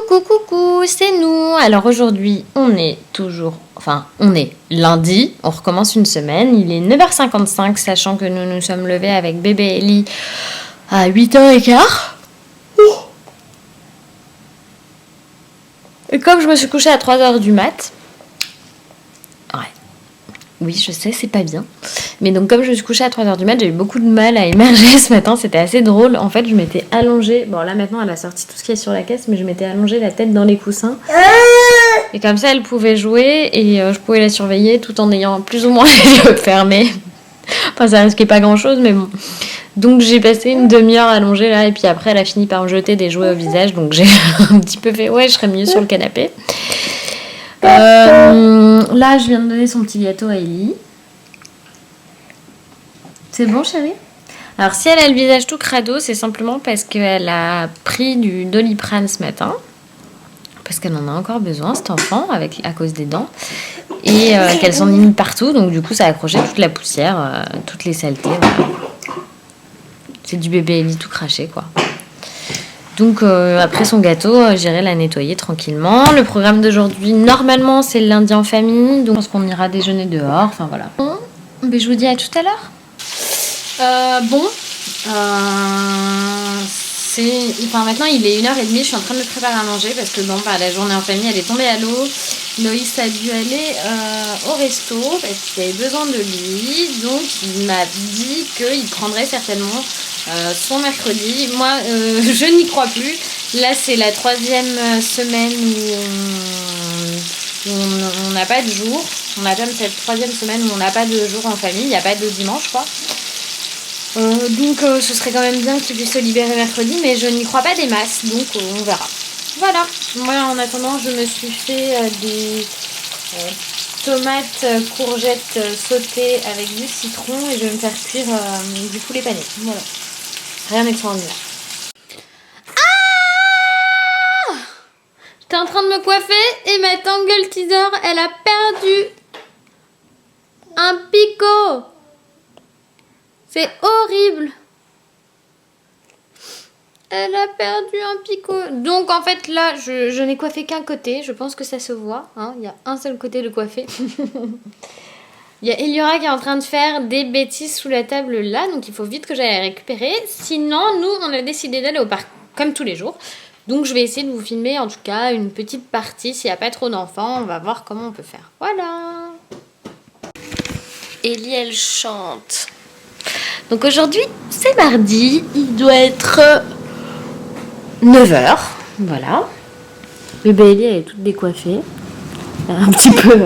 Coucou, c'est nous. Alors aujourd'hui, on est lundi, on recommence une semaine, il est 9h55, sachant que nous nous sommes levés avec bébé Ellie à 8h15. Et comme je me suis couchée à 3h du mat, oui, je sais, c'est pas bien. Mais donc, comme je me suis couchée à 3h du mat, j'ai eu beaucoup de mal à émerger ce matin. C'était assez drôle. En fait, je m'étais allongée. Bon, là, maintenant, elle a sorti tout ce qui est sur la caisse, mais je m'étais allongée la tête dans les coussins. Et comme ça, elle pouvait jouer et je pouvais la surveiller tout en ayant plus ou moins les yeux fermés. Enfin, ça risquait pas grand-chose, mais bon. Donc, j'ai passé une demi-heure allongée là. Et puis après, elle a fini par me jeter des jouets au visage. Donc, j'ai un petit peu fait, ouais, je serais mieux sur le canapé. Là, je viens de donner son petit gâteau à Ellie. C'est bon, chérie? Alors, si elle a le visage tout crado, c'est simplement parce qu'elle a pris du Doliprane ce matin. Parce qu'elle en a encore besoin, cette enfant, à cause des dents. Et qu'elle s'en est mis partout. Donc, du coup, ça a accroché toute la poussière, toutes les saletés. Voilà. C'est du bébé Ellie tout craché, quoi. Donc après son gâteau, j'irai la nettoyer tranquillement. Le programme d'aujourd'hui, normalement, c'est le lundi en famille. Donc je pense qu'on ira déjeuner dehors. Enfin voilà. Bon, mais je vous dis à tout à l'heure. Maintenant il est 1h30, je suis en train de me préparer à manger parce que la journée en famille elle est tombée à l'eau. Loïs a dû aller au resto parce qu'il avait besoin de lui. Donc il m'a dit qu'il prendrait certainement son mercredi. Moi je n'y crois plus. Là c'est la 3e semaine où on n'a pas de jour. On attend cette 3e semaine où on n'a pas de jour en famille. Il n'y a pas de dimanche quoi. Donc ce serait quand même bien qu'il puisse se libérer mercredi, mais je n'y crois pas des masses, donc on verra. Voilà, moi en attendant je me suis fait des tomates, courgettes sautées avec du citron et je vais me faire cuire du poulet pané. Voilà, rien d'extraordinaire. Ah! J'étais en train de me coiffer et ma Tangle Teaser, elle a perdu un picot. C'est horrible. Elle a perdu un picot. Donc en fait là, je n'ai coiffé qu'un côté. Je pense que ça se voit. Hein. Il y a un seul côté de coiffé. Il y a Eliora qui est en train de faire des bêtises sous la table là. Donc il faut vite que j'aille la récupérer. Sinon, nous, on a décidé d'aller au parc comme tous les jours. Donc je vais essayer de vous filmer en tout cas une petite partie. S'il n'y a pas trop d'enfants, on va voir comment on peut faire. Voilà. Ellie, elle chante. Donc aujourd'hui, c'est mardi, il doit être 9h, voilà. Bébé Ellie, elle est toute décoiffée, un petit peu...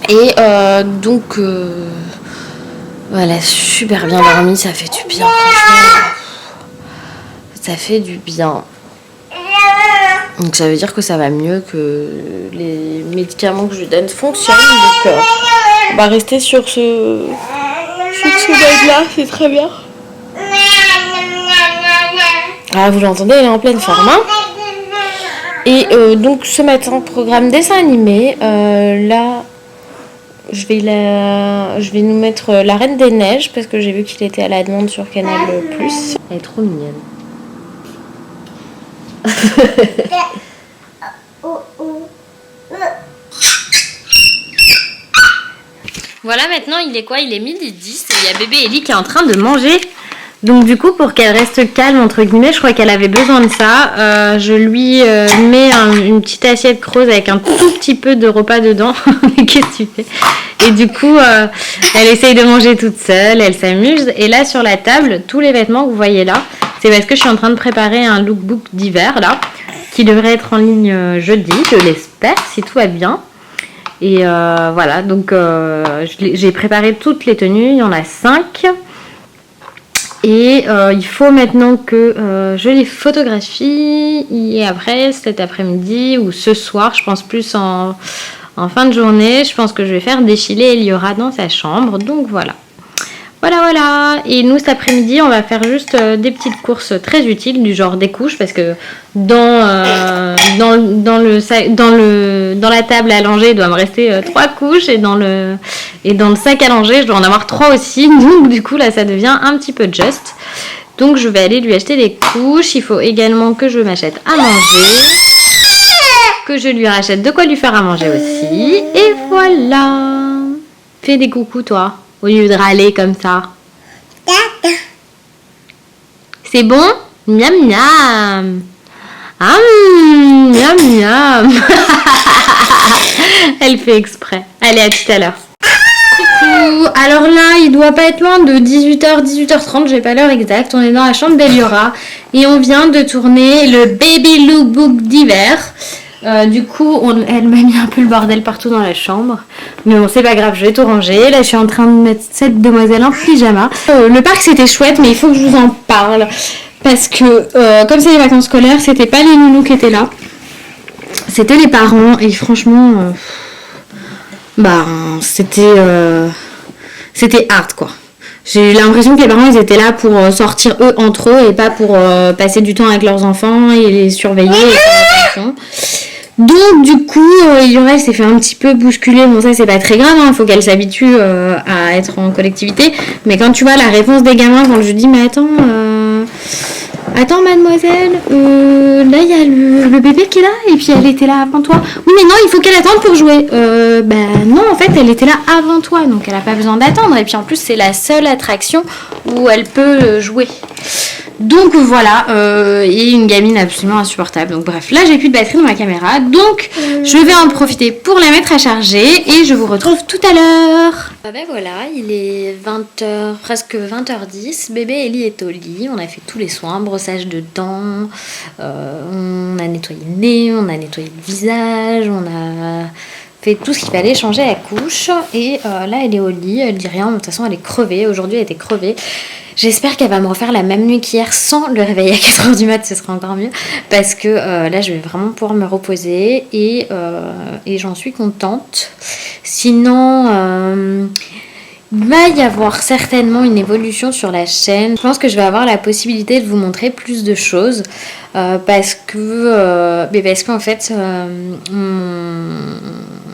Et donc, voilà, super bien dormi, ça fait du bien, franchement. Ça fait du bien. Donc ça veut dire que ça va mieux, que les médicaments que je lui donne fonctionnent. Donc on va rester sur ce mode-là, c'est très bien. Ah, vous l'entendez, elle est en pleine forme. Hein. Et donc ce matin, programme dessin animé. Là, je vais nous mettre La Reine des Neiges parce que j'ai vu qu'il était à la demande sur Canal+. Elle est trop mignonne. Voilà, maintenant il est quoi? Il est 12h10 et il y a bébé Ellie qui est en train de manger. Donc du coup, pour qu'elle reste calme entre guillemets, je crois qu'elle avait besoin de ça. Je lui mets une petite assiette creuse avec un tout petit peu de repas dedans. Mais qu'est-ce que tu fais? Et du coup, elle essaye de manger toute seule, elle s'amuse. Et là sur la table, tous les vêtements que vous voyez là, c'est parce que je suis en train de préparer un lookbook d'hiver là, qui devrait être en ligne jeudi, je l'espère, si tout va bien. Et voilà, donc j'ai préparé toutes les tenues, il y en a 5. Et il faut maintenant que je les photographie. Et après, cet après-midi ou ce soir, je pense plus en fin de journée, je pense que je vais faire défiler Eliora dans sa chambre. Donc voilà. Voilà. Et nous, cet après-midi, on va faire juste des petites courses très utiles, du genre des couches, parce que dans la table à langer, il doit me rester 3 couches, et dans le sac à langer, je dois en avoir 3 aussi. Donc du coup, là, ça devient un petit peu juste. Donc je vais aller lui acheter des couches. Il faut également que je m'achète à manger. Que je lui rachète de quoi lui faire à manger aussi. Et voilà. Fais des coucous toi, au lieu de râler comme ça. C'est bon? Miam miam. Miam miam. Elle fait exprès. Allez, à tout à l'heure. Coucou. Alors là, il doit pas être loin de 18h, 18h30, j'ai pas l'heure exacte. On est dans la chambre d'Eliora et on vient de tourner le Baby Lookbook d'hiver. Du coup, elle m'a mis un peu le bordel partout dans la chambre. Mais bon, c'est pas grave, je vais tout ranger. Là, je suis en train de mettre cette demoiselle en pyjama. Le parc, c'était chouette, mais il faut que je vous en parle. Parce que, comme c'est les vacances scolaires, c'était pas les nounous qui étaient là. C'était les parents. Et franchement, c'était hard, quoi. J'ai eu l'impression que les parents, ils étaient là pour sortir eux entre eux et pas pour passer du temps avec leurs enfants et les surveiller et faire attention. Donc du coup, Eliora s'est fait un petit peu bousculer. Bon, ça c'est pas très grave, il faut qu'elle s'habitue à être en collectivité. Mais quand tu vois la réponse des gamins, quand je dis mais attends mademoiselle, là il y a le bébé qui est là et puis elle était là avant toi. Oui mais non, il faut qu'elle attende pour jouer. Non, en fait elle était là avant toi, donc elle a pas besoin d'attendre. Et puis en plus c'est la seule attraction où elle peut jouer. Donc voilà, et une gamine absolument insupportable. Donc bref, là j'ai plus de batterie dans ma caméra, donc je vais en profiter pour la mettre à charger et je vous retrouve tout à l'heure. Voilà, il est 20h, presque 20h10, bébé Ellie est au lit, on a fait tous les soins, brossage de dents, on a nettoyé le nez, on a nettoyé le visage, on a fait tout ce qu'il fallait, changer la couche et là elle est au lit, elle dit rien, de toute façon elle est crevée, aujourd'hui elle était crevée. J'espère qu'elle va me refaire la même nuit qu'hier sans le réveiller à 4h du mat, ce sera encore mieux. Parce que là, je vais vraiment pouvoir me reposer et j'en suis contente. Sinon, il va y avoir certainement une évolution sur la chaîne. Je pense que je vais avoir la possibilité de vous montrer plus de choses. Parce qu'en fait, mon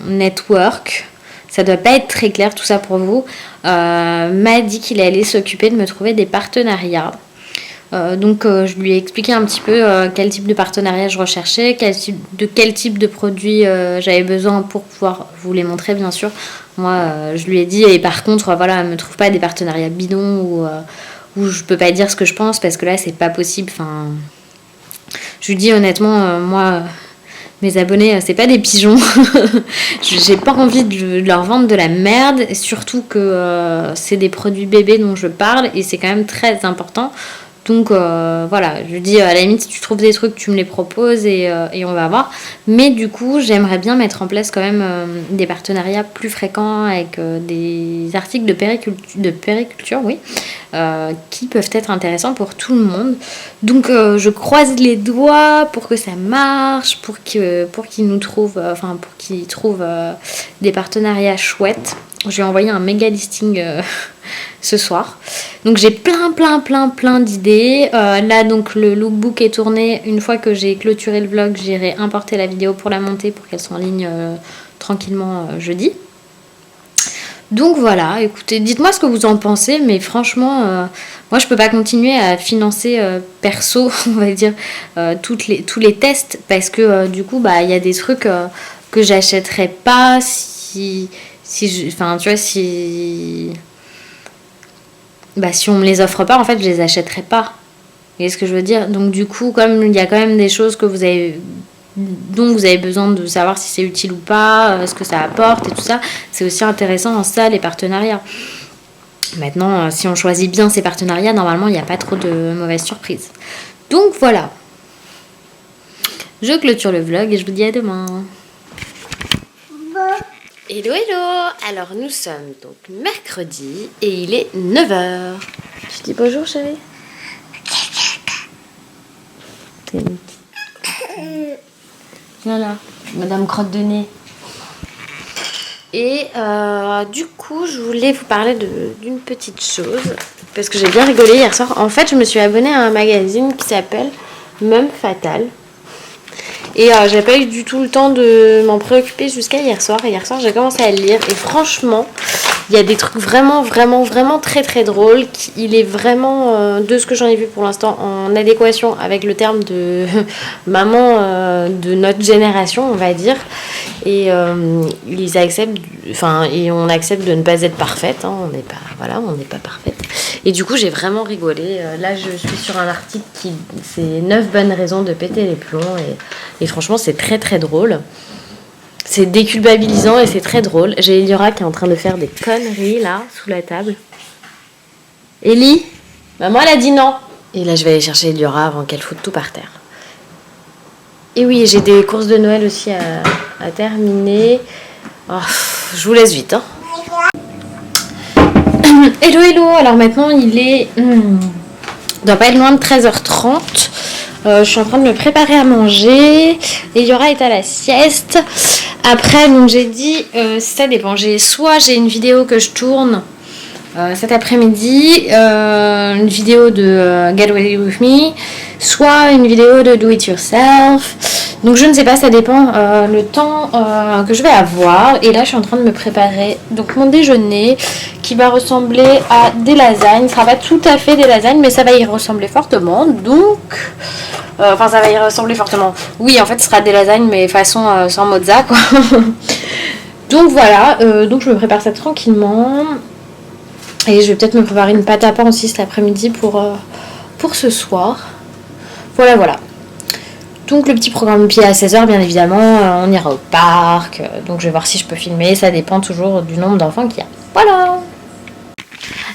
network... Ça doit pas être très clair tout ça pour vous. M'a dit qu'il allait s'occuper de me trouver des partenariats. Donc je lui ai expliqué un petit peu quel type de partenariat je recherchais, quel type de produits j'avais besoin pour pouvoir vous les montrer bien sûr. Moi je lui ai dit et par contre voilà, me trouve pas des partenariats bidons où je peux pas dire ce que je pense parce que là c'est pas possible. Enfin, je lui dis honnêtement moi. Mes abonnés, c'est pas des pigeons. J'ai pas envie de leur vendre de la merde. Surtout que c'est des produits bébés dont je parle et c'est quand même très important. Donc voilà, je dis à la limite si tu trouves des trucs, tu me les proposes et on va voir. Mais du coup, j'aimerais bien mettre en place quand même des partenariats plus fréquents avec des articles de périculture, oui, qui peuvent être intéressants pour tout le monde. Donc je croise les doigts pour que ça marche, pour qu'ils nous trouvent, pour qu'ils trouvent des partenariats chouettes. Je lui ai envoyé un méga listing ce soir. Donc j'ai plein d'idées. Là donc le lookbook est tourné. Une fois que j'ai clôturé le vlog, j'irai importer la vidéo pour la monter pour qu'elle soit en ligne tranquillement jeudi. Donc voilà, écoutez, dites-moi ce que vous en pensez, mais franchement, moi je peux pas continuer à financer perso, on va dire, tous les tests, parce que du coup, il y a des trucs que j'achèterais pas si on me les offre pas, en fait, je les achèterais pas. Vous voyez ce que je veux dire? Donc du coup, comme il y a quand même des choses dont vous avez besoin de savoir si c'est utile ou pas, ce que ça apporte et tout ça, c'est aussi intéressant en ça, les partenariats. Maintenant, si on choisit bien ces partenariats, normalement, il n'y a pas trop de mauvaises surprises. Donc voilà. Je clôture le vlog et je vous dis à demain. Hello, hello! Alors nous sommes donc mercredi et il est 9h. Je dis bonjour chérie. Voilà, Madame Crotte de Nez. Et du coup, je voulais vous parler d'une petite chose. Parce que j'ai bien rigolé hier soir. En fait, je me suis abonnée à un magazine qui s'appelle Mum Fatale. Et j'ai pas eu du tout le temps de m'en préoccuper jusqu'à hier soir. Et hier soir, j'ai commencé à le lire. Et franchement, il y a des trucs vraiment très très drôles. Il est vraiment, de ce que j'en ai vu pour l'instant, en adéquation avec le terme de maman de notre génération, on va dire. Et ils acceptent, et on accepte de ne pas être parfaite. Hein, on n'est pas parfaite. Et du coup, j'ai vraiment rigolé. Là, je suis sur un article c'est 9 bonnes raisons de péter les plombs. Et franchement, c'est très très drôle. C'est déculpabilisant et c'est très drôle. J'ai Eliora qui est en train de faire des conneries là, sous la table. Ellie, maman elle a dit non. Et là, je vais aller chercher Eliora avant qu'elle foute tout par terre. Et oui, j'ai des courses de Noël aussi à terminer. Oh, je vous laisse vite. Hein. Hello, hello. Alors maintenant, il est... doit pas être loin de 13h30. Je suis en train de me préparer à manger. Eliora est à la sieste. Après, donc j'ai dit, ça dépend. Soit j'ai une vidéo que je tourne cet après-midi, une vidéo de Get Ready With Me, soit une vidéo de Do It Yourself. Donc je ne sais pas, ça dépend le temps que je vais avoir. Et là, je suis en train de me préparer donc mon déjeuner qui va ressembler à des lasagnes. Ce ne sera pas tout à fait des lasagnes, mais ça va y ressembler fortement. Donc... ça va y ressembler fortement. Oui, en fait, ce sera des lasagnes, mais façon sans mozza, quoi. Donc voilà, donc je me prépare ça tranquillement. Et je vais peut-être me préparer une pâte à pain aussi cet après-midi pour ce soir. Voilà. Donc le petit programme, puis à 16h, bien évidemment, on ira au parc. Donc je vais voir si je peux filmer, ça dépend toujours du nombre d'enfants qu'il y a. Voilà.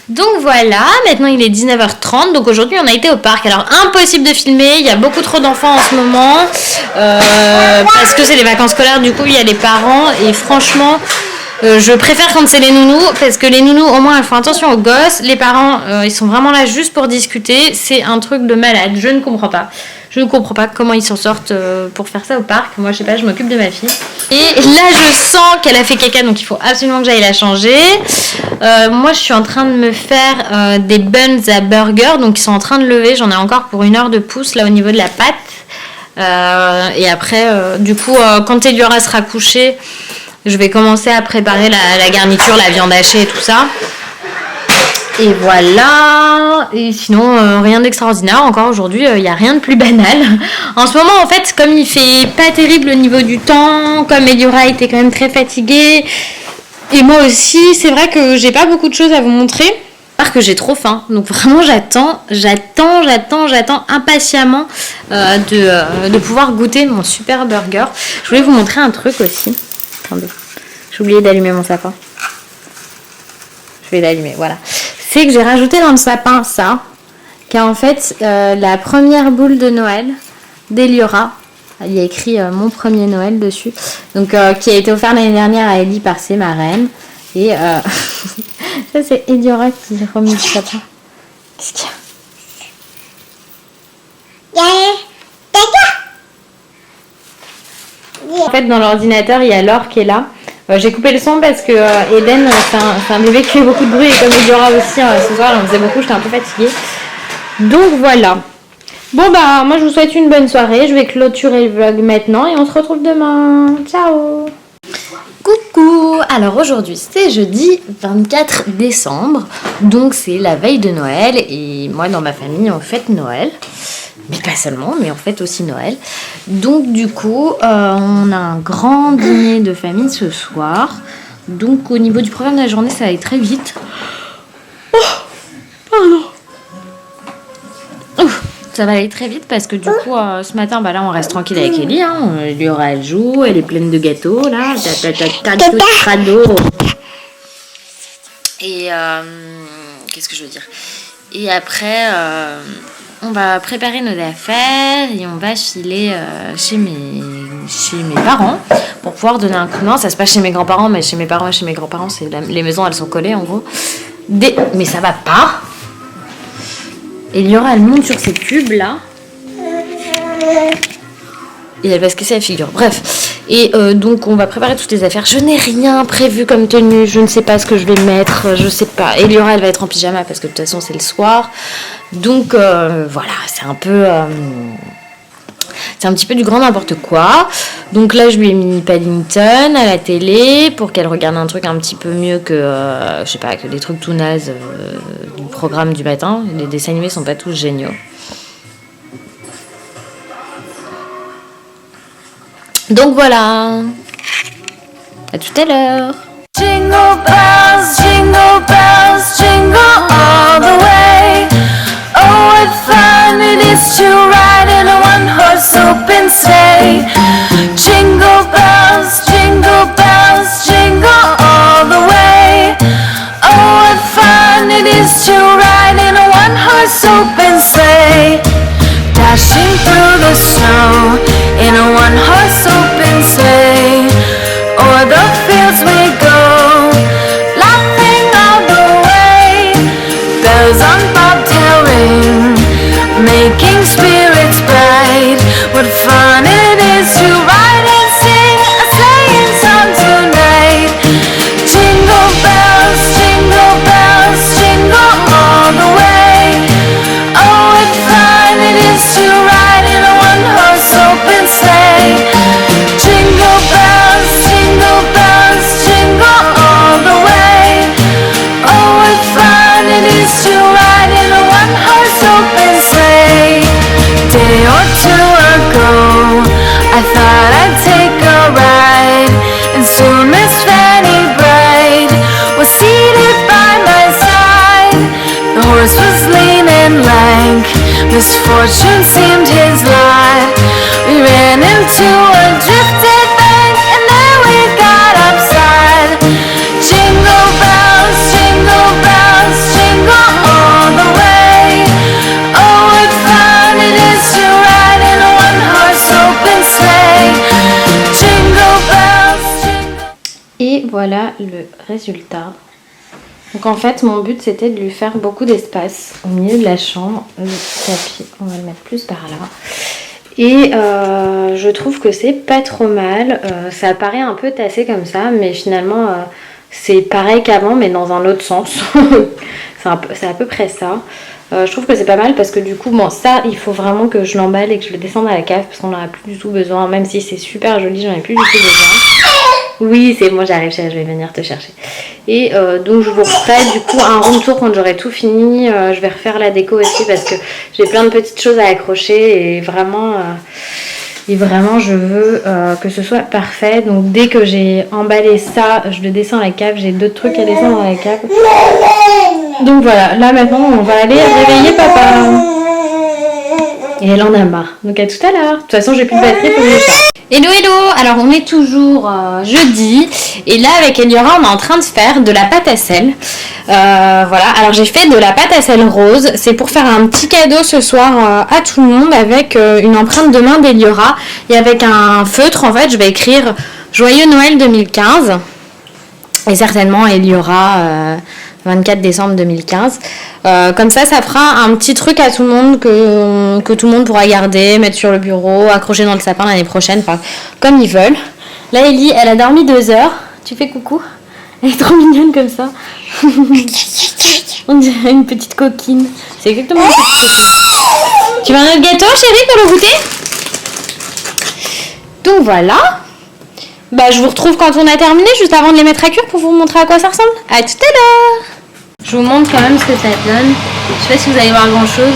Donc voilà, maintenant il est 19h30, donc aujourd'hui on a été au parc. Alors impossible de filmer, il y a beaucoup trop d'enfants en ce moment, parce que c'est les vacances scolaires, du coup il y a les parents, et franchement je préfère quand c'est les nounous, parce que les nounous au moins elles font attention aux gosses, les parents ils sont vraiment là juste pour discuter, c'est un truc de malade, je ne comprends pas comment ils s'en sortent pour faire ça au parc. Moi je sais pas, je m'occupe de ma fille. Et là je sens qu'elle a fait caca, donc il faut absolument que j'aille la changer. Moi je suis en train de me faire des buns à burger, donc ils sont en train de lever. J'en ai encore pour 1 heure de pouce là au niveau de la pâte. Et après du coup quand Eliora sera couchée, je vais commencer à préparer la garniture, la viande hachée et tout ça. Et voilà. Et sinon, rien d'extraordinaire. Encore aujourd'hui, il n'y a rien de plus banal. En ce moment, en fait, comme il fait pas terrible au niveau du temps, comme Eliora était quand même très fatiguée, et moi aussi, c'est vrai que j'ai pas beaucoup de choses à vous montrer. Parce que j'ai trop faim. Donc vraiment, j'attends impatiemment de pouvoir goûter mon super burger. Je voulais vous montrer un truc aussi. Attendez. J'ai oublié d'allumer mon sapin. Je vais l'allumer, voilà. C'est que j'ai rajouté dans le sapin ça, qui est en fait la première boule de Noël d'Eliora. Il y a écrit mon premier Noël dessus. Donc qui a été offert l'année dernière à Ellie par ses marraines. Et ça c'est Eliora qui remet le sapin. Qu'est-ce qu'il y a? En fait dans l'ordinateur il y a Laure qui est là. J'ai coupé le son parce que Eden, c'est un bébé qui fait beaucoup de bruit, et comme Eliora aussi ce soir, elle en faisait beaucoup, j'étais un peu fatiguée. Donc voilà. Bon bah moi je vous souhaite une bonne soirée, je vais clôturer le vlog maintenant et on se retrouve demain. Ciao. Coucou. Alors aujourd'hui c'est jeudi 24 décembre, donc c'est la veille de Noël et moi dans ma famille on fête Noël. Mais pas seulement, mais en fait aussi Noël. Donc du coup, on a un grand dîner de famille ce soir. Donc au niveau du programme de la journée, ça va aller très vite. Oh, pardon. Ça va aller très vite parce que du coup, ce matin, bah là, on reste tranquille avec Ellie. Hein. Eliora, elle joue, elle est pleine de gâteaux, là. Cadeaux. Et qu'est-ce que je veux dire? Et après... on va préparer nos affaires et on va filer chez mes parents pour pouvoir donner un coup de main. Ça se passe chez mes grands-parents, mais chez mes parents et chez mes grands-parents, les maisons elles sont collées en gros. Mais ça va pas. Eliora elle monte sur ces cubes là. Et elle va se casser la figure. Bref. Et donc on va préparer toutes les affaires. Je n'ai rien prévu comme tenue. Je ne sais pas ce que je vais mettre. Je sais pas. Eliora elle va être en pyjama parce que de toute façon c'est le soir. Donc voilà, c'est un peu c'est un petit peu du grand n'importe quoi. Donc là je lui ai mis Paddington à la télé pour qu'elle regarde un truc un petit peu mieux que, je sais pas, que des trucs tout nazes du programme du matin. Les dessins animés sont pas tous géniaux. Donc voilà, à tout à l'heure. Jingle bells, jingle all the way. Oh, what fun it is to ride in a one-horse open sleigh. Jingle bells, jingle all the way. Oh, what fun it is to ride in a one-horse open sleigh. Dashing through the snow in a one-horse open sleigh. O'er the fields we go, laughing all the way. Bells on bobtail ring, making spirits bright. What fun it is to ride and sing a sleighing song tonight. Jingle bells, jingle all the way. Oh, what fun it is to ride in a one-horse open sleigh. Jingle bells, jingle all the way. Oh, what fun it is to ride in a one-horse open sleigh. Day or two ago, I thought I'd take a ride, and soon Miss Fanny Bright was seated by my side. The horse was lean and lank, misfortune seemed his lot. We ran into a drifted bank, and there we got upside. Jingle bells, jingle all the way. Oh, what fun it is to ride in a one-horse open sleigh. Jingle bells, Et voilà le résultat. Donc en fait mon but c'était de lui faire beaucoup d'espace au milieu de la chambre. Le tapis, on va le mettre plus par là. Et je trouve que c'est pas trop mal. Ça paraît un peu tassé comme ça, mais finalement c'est pareil qu'avant, mais dans un autre sens. c'est à peu près ça. Je trouve que c'est pas mal parce que du coup, bon, ça il faut vraiment que je l'emballe et que je le descende à la cave parce qu'on n'en a plus du tout besoin. Même si c'est super joli, j'en ai plus du tout besoin. Oui, c'est bon, j'arrive, je vais venir te chercher. Et donc je vous referai du coup un room tour quand j'aurai tout fini. Je vais refaire la déco aussi parce que j'ai plein de petites choses à accrocher et vraiment je veux que ce soit parfait. Donc dès que j'ai emballé ça, je le descends à la cave. J'ai d'autres trucs à descendre à la cave. Donc voilà, là maintenant on va aller réveiller papa. Et elle en a marre. Donc à tout à l'heure. De toute façon j'ai plus de batterie, faut que je le charge. Hello hello, alors on est toujours jeudi et là avec Eliora on est en train de faire de la pâte à sel. Voilà, alors j'ai fait de la pâte à sel rose, c'est pour faire un petit cadeau ce soir à tout le monde avec une empreinte de main d'Eliora et avec un feutre en fait je vais écrire Joyeux Noël 2015 et certainement Eliora 24 décembre 2015. Comme ça fera un petit truc à tout le monde que tout le monde pourra garder, mettre sur le bureau, accrocher dans le sapin l'année prochaine, enfin comme ils veulent. Là Ellie, elle a dormi 2 heures. Tu fais coucou. Elle est trop mignonne comme ça. On dirait une petite coquine. C'est exactement une petite coquine. Tu veux un autre gâteau chérie pour le goûter? Donc voilà. Bah je vous retrouve quand on a terminé, juste avant de les mettre à cuire pour vous montrer à quoi ça ressemble. À tout à l'heure. Je vous montre quand même ce que ça donne. Je sais pas si vous allez voir grand chose.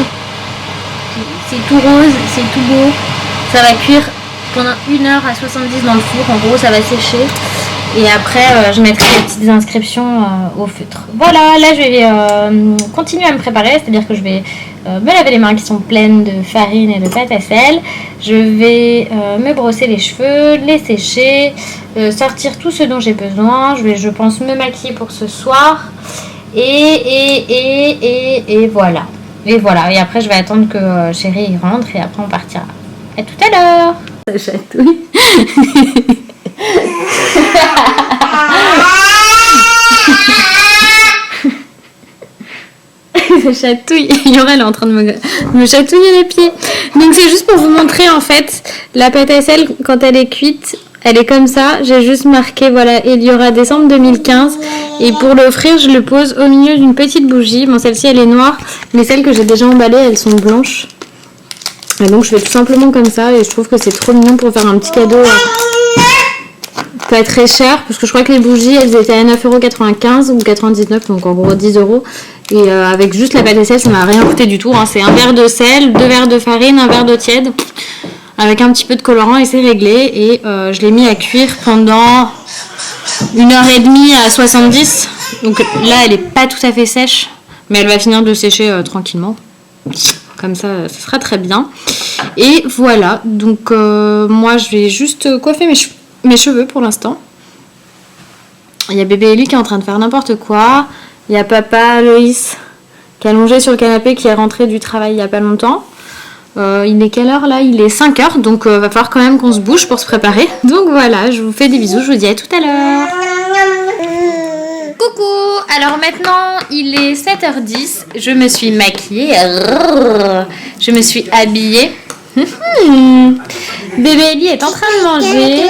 C'est tout rose, c'est tout beau. Ça va cuire pendant 1h à 70 dans le four. En gros ça va sécher. Et après je mettrai des petites inscriptions au feutre. Voilà, là je vais continuer à me préparer. C'est-à-dire que je vais me laver les mains qui sont pleines de farine et de pâte à sel. Je vais me brosser les cheveux, les sécher, sortir tout ce dont j'ai besoin. Je vais, je pense, me maquiller pour ce soir. Et voilà. Et voilà. Et après, je vais attendre que chérie y rentre et après, on partira. À tout à l'heure. Ça chatouille. Ça chatouille. Yorel est en train de me chatouiller les pieds. Donc, c'est juste pour vous montrer, en fait, la pâte à sel, quand elle est cuite, elle est comme ça. J'ai juste marqué, voilà, Eliora décembre 2015. Et pour l'offrir, je le pose au milieu d'une petite bougie. Bon, celle-ci, elle est noire. Mais celles que j'ai déjà emballées, elles sont blanches. Et donc je fais tout simplement comme ça et je trouve que c'est trop mignon pour faire un petit cadeau pas très cher parce que je crois que les bougies elles étaient à 9,95 € ou 99 €, donc en gros 10 € et avec juste la pâte à sel ça m'a rien coûté du tout, hein. C'est un verre de sel, 2 verres de farine, un verre d'eau tiède avec un petit peu de colorant et c'est réglé et je l'ai mis à cuire pendant 1h30 à 70, donc là elle est pas tout à fait sèche mais elle va finir de sécher tranquillement. Comme ça, ça sera très bien. Et voilà, donc moi je vais juste coiffer mes cheveux pour l'instant. Il y a bébé Ellie qui est en train de faire n'importe quoi. Il y a papa Loïs qui est allongé sur le canapé qui est rentré du travail il n'y a pas longtemps. Il est quelle heure là? Il est 5 h, donc va falloir quand même qu'on se bouge pour se préparer. Donc voilà, je vous fais des bisous, je vous dis à tout à l'heure. Coucou, alors maintenant il est 7h10, je me suis maquillée, je me suis habillée. Bébé Ellie est en train de manger.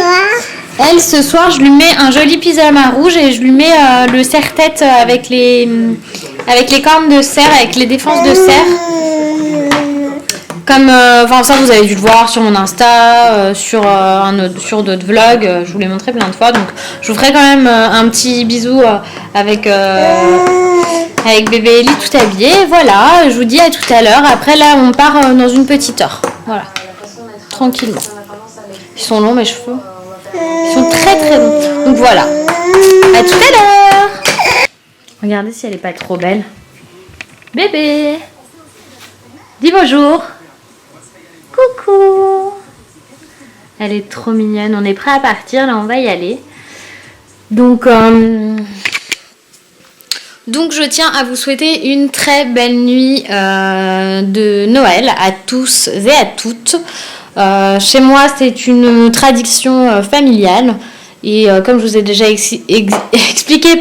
Elle ce soir je lui mets un joli pyjama rouge et je lui mets le serre-tête avec les cornes de cerf, avec les défenses de cerf. Comme, ça vous avez dû le voir sur mon Insta, sur d'autres vlogs, je vous l'ai montré plein de fois, donc je vous ferai quand même un petit bisou avec bébé Ellie tout habillé. Voilà, je vous dis à tout à l'heure. Après là on part dans une petite heure, voilà, tranquillement. Ils sont longs mes cheveux, ils sont très très longs, donc voilà, à tout à l'heure. Regardez si elle est pas trop belle. Bébé, dis bonjour. Coucou. Elle est trop mignonne. On est prêt à partir. Là, on va y aller. Donc je tiens à vous souhaiter une très belle nuit de Noël à tous et à toutes. Chez moi, c'est une tradition familiale. Et comme je vous ai déjà expliqué,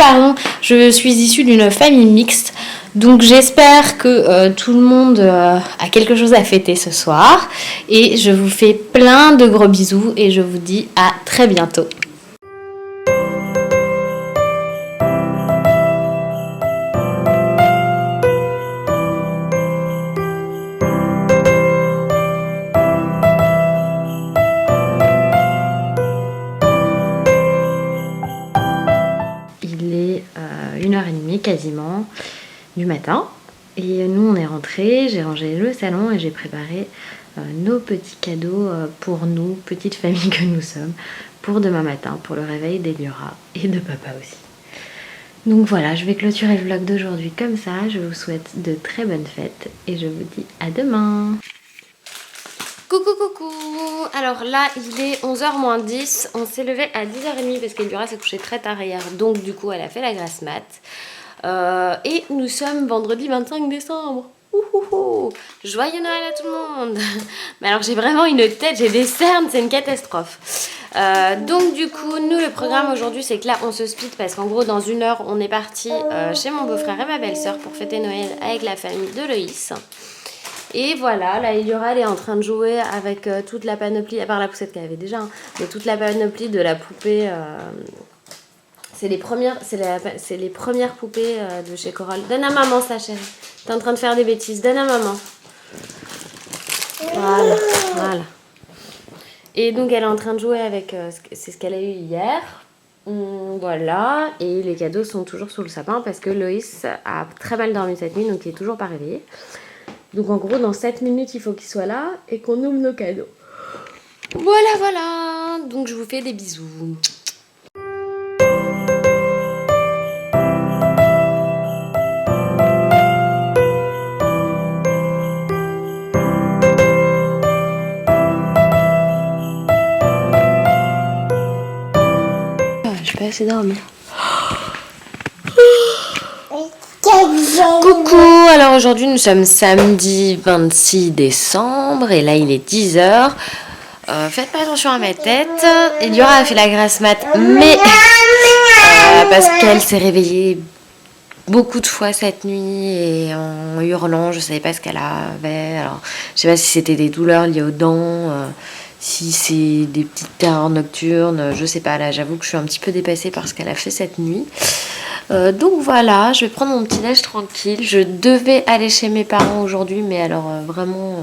je suis issue d'une famille mixte. Donc j'espère que tout le monde a quelque chose à fêter ce soir. Et je vous fais plein de gros bisous et je vous dis à très bientôt. Il est 1h30 quasiment du matin et nous on est rentrés, j'ai rangé le salon et j'ai préparé nos petits cadeaux pour nous, petite famille que nous sommes, pour demain matin, pour le réveil d'Eliora et de papa aussi. Donc voilà, je vais clôturer le vlog d'aujourd'hui comme ça. Je vous souhaite de très bonnes fêtes et je vous dis à demain. Coucou. Alors là il est 11h moins 10. On s'est levé à 10h30 parce qu'Eliora s'est couchée très tard hier. Donc du coup elle a fait la grasse mat. Et nous sommes vendredi 25 décembre. Joyeux Noël à tout le monde. Mais alors j'ai vraiment une tête, j'ai des cernes, c'est une catastrophe. Donc du coup nous le programme aujourd'hui c'est que là on se split parce qu'en gros dans 1 heure on est parti chez mon beau-frère et ma belle-sœur pour fêter Noël avec la famille de Loïs. Et voilà, là Eliora elle est en train de jouer avec toute la panoplie, à part la poussette qu'elle avait déjà, hein, mais toute la panoplie de la poupée. C'est les premières poupées de chez Coral. Donne à maman ça chérie. T'es en train de faire des bêtises. Donne à maman. Voilà. Et donc elle est en train de jouer avec... c'est ce qu'elle a eu hier. Voilà. Et les cadeaux sont toujours sous le sapin parce que Loïs a très mal dormi cette nuit. Donc il est toujours pas réveillé. Donc en gros dans 7 minutes il faut qu'il soit là et qu'on ouvre nos cadeaux. Voilà. Donc je vous fais des bisous. Je peux assez dormir. Coucou, alors aujourd'hui nous sommes samedi 26 décembre et là il est 10h. Faites pas attention à ma tête. Eliora a fait la grasse mat, mais parce qu'elle s'est réveillée beaucoup de fois cette nuit et en hurlant, je savais pas ce qu'elle avait. Alors, je sais pas si c'était des douleurs liées aux dents, si c'est des petites terreurs nocturnes, je sais pas. Là, j'avoue que je suis un petit peu dépassée par ce qu'elle a fait cette nuit. Donc voilà, je vais prendre mon petit déj tranquille. Je devais aller chez mes parents aujourd'hui, mais alors vraiment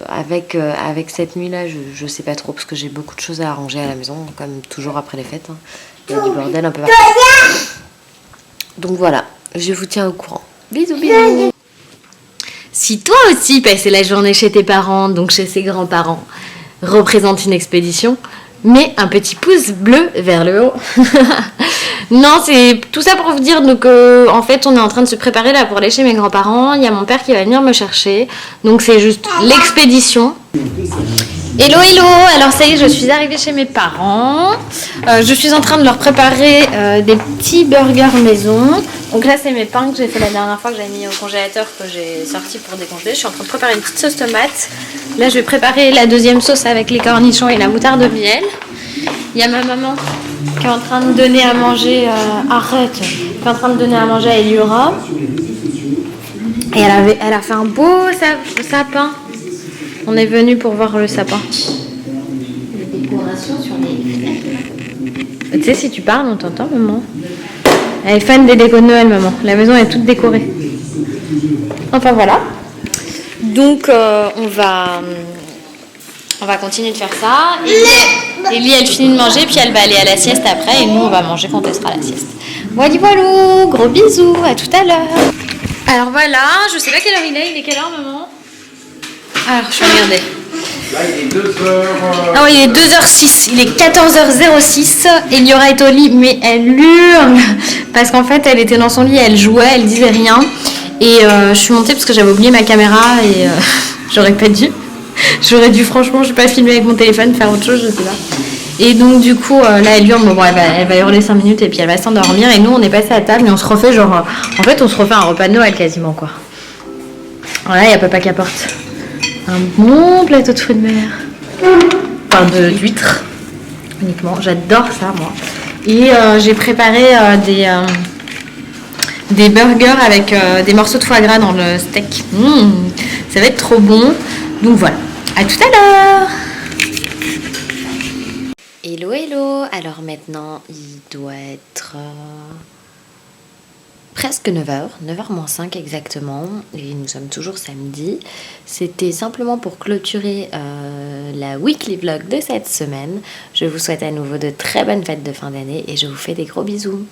avec cette nuit-là, je sais pas trop parce que j'ai beaucoup de choses à arranger à la maison, comme toujours après les fêtes. Hein. Il y a du bordel un peu partout. Donc voilà, je vous tiens au courant. Bisous, bisous. Si toi aussi passer la journée chez tes parents, donc chez ses grands-parents, représente une expédition, mets un petit pouce bleu vers le haut. Non, c'est tout ça pour vous dire donc en fait on est en train de se préparer là pour aller chez mes grands-parents. Il y a mon père qui va venir me chercher, donc c'est juste l'expédition. Hello hello, alors ça y est, je suis arrivée chez mes parents. Je suis en train de leur préparer des petits burgers maison. Donc là c'est mes pains que j'ai fait la dernière fois, que j'avais mis au congélateur, que j'ai sorti pour décongeler. Je suis en train de préparer une petite sauce tomate. Là je vais préparer la deuxième sauce avec les cornichons et la moutarde de miel. Il y a ma maman qui est en train de donner à manger qui est en train de donner à manger à Eliora. Et elle a fait un beau sapin. On est venu pour voir le sapin. Les décorations sur les fenêtres. Tu sais, si tu parles, on t'entend, maman. Elle est fan des décos de Noël, maman. La maison est toute décorée. Enfin, voilà. Donc, on va continuer de faire ça. Ellie, elle finit de manger, puis elle va aller à la sieste après. Et nous, on va manger quand elle sera à la sieste. Voilà, voilà. Gros bisous. À tout à l'heure. Alors, voilà. Je sais pas quelle heure il est. Il est quelle heure, maman? Alors, je vais regarder. Là, il est 2h. Ah oui, il est 2h06. Il est 14h06. Eliora est au lit, mais elle hurle. Parce qu'en fait, elle était dans son lit, elle jouait, elle disait rien. Et je suis montée parce que j'avais oublié ma caméra et j'aurais pas dû. J'aurais dû, franchement, je vais pas filmer avec mon téléphone, faire autre chose, je sais pas. Et donc, du coup, là, elle hurle. Bon, elle va hurler 5 minutes et puis elle va s'endormir. Et nous, on est passé à table et on se refait genre. En fait, on se refait un repas de Noël quasiment, quoi. Voilà, il y a papa qui apporte un bon plateau de fruits de mer, enfin d'huîtres uniquement, j'adore ça moi. Et j'ai préparé des burgers avec des morceaux de foie gras dans le steak. Ça va être trop bon. Donc voilà, à tout à l'heure. Hello hello, alors maintenant il doit être presque 9h, 9h-5 exactement, et nous sommes toujours samedi. C'était simplement pour clôturer la weekly vlog de cette semaine. Je vous souhaite à nouveau de très bonnes fêtes de fin d'année et je vous fais des gros bisous.